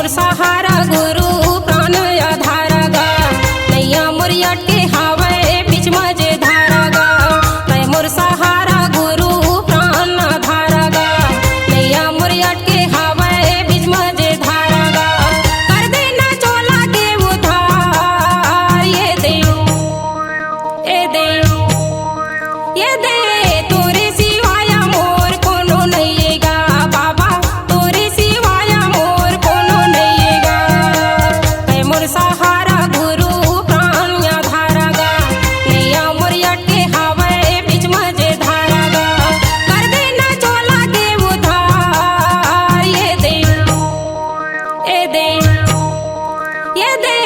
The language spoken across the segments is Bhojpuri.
मोर सहारा गुरु प्राण आधार गा नैया मोर अटके हावे बीच मजे धारा गा तय मोर सहारा गुरु प्राण आधार गा नैया मोर अटके हावे बीच मजे धारा गा कर देना चोला के उधार ये दे तोरे सिवाय मोर कोनो नहीं गा बाबा तोरे सिवाय मोर कोनो नहीं गा तय मोर सहारा गुरु प्राण आधार गा नैया मोर अटके हावे बीच मजे धारा गा कर देना चोला के उधार ये दे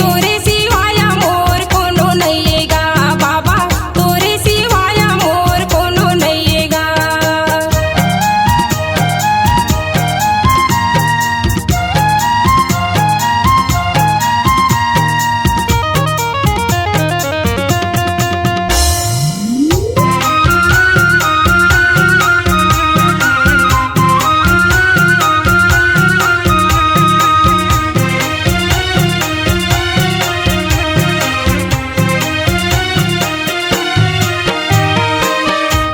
तोरे सिवाय मोर कोनो नहीं गा बाबा तोरे सिवाय मोर कोनो नहीं गा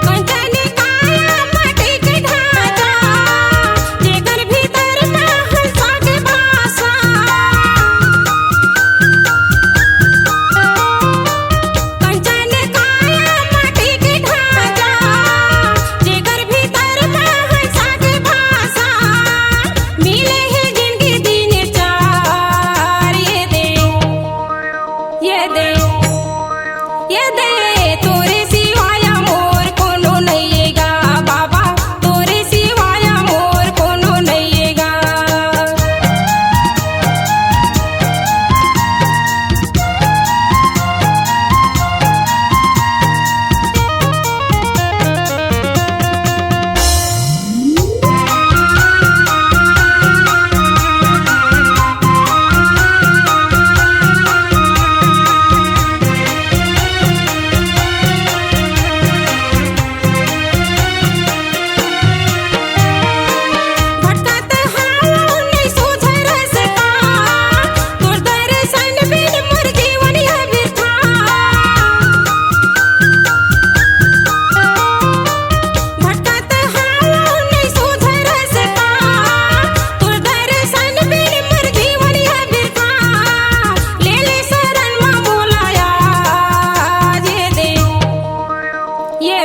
कंचन काया माटी के ढांचा जेकर भीतर में हंसा के भाषा कंचन काया माटी के ढांचा जेकर भीतर में हंसा के भाषा मिले है जिनके दिन चार ये दे तोरे सिवाय मोर कोनो नहीं गा बाबा तोरे सिवाय मोर कोनो नहीं गा भटकत हालों नहीं सूझे रस्ता तोर दर्शन बिन मोर जीवन है वृथा भटकत हालों नहीं सूझे रस्ता तोर दर्शन बिन मोर जीवन है वृथा ले ले शरण मां बोलाया ये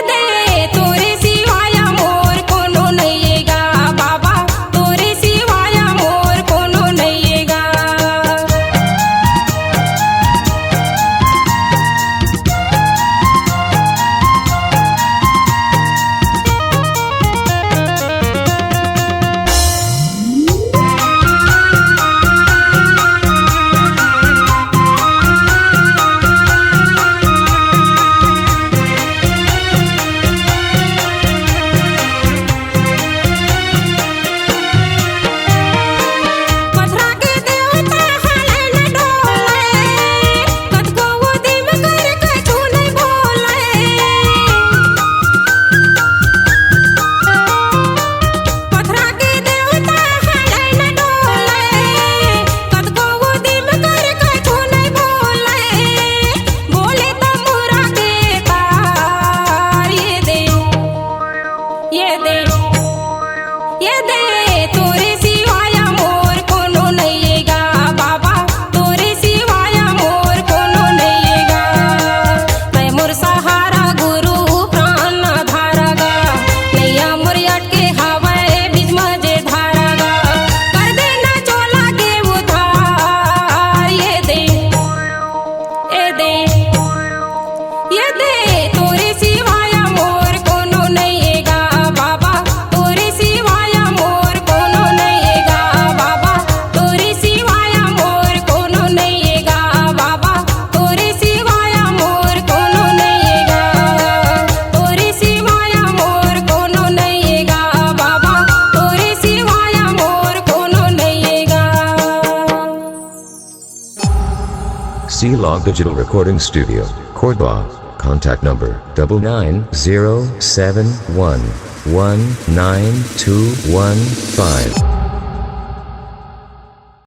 दे तोरे सिवाय मोर कोनो नहीं गा बाबा तोरे सिवाय मोर कोनो नहीं गा पथरा के देवता हाले न डोले कतको उदिम कर कछु नहीं बोले पथरा के देवता हाले न डोले कतको उदिम कर कछु नहीं बोले बोले तो मोरा के तार ये दे तोरे सिवाय मोर कोनो नहीं गा बाबा तोरे सिवाय मोर कोनो नहीं गा तय मोर सहारा गुरु प्राण आधार गा नैया मोर अटके हावे बीच मजे धारा गा कर देना चोला के उधार ये दे तोरे सिवाय मोर कोनो नहीं गा बाबा तोरे सिवाय मोर कोनो नहीं गा बाबा तोरे सिवाय मोर कोनो नहीं गा बाबा तोरे सिवाय मोर कोनो नहीं गा तोरे सिवाय मोर कोनो नहीं गा बाबा तोरे सिवाय मोर कोनो नहीं गा C-Log Digital Recording Studio, Cordoba. Contact number 99071192115.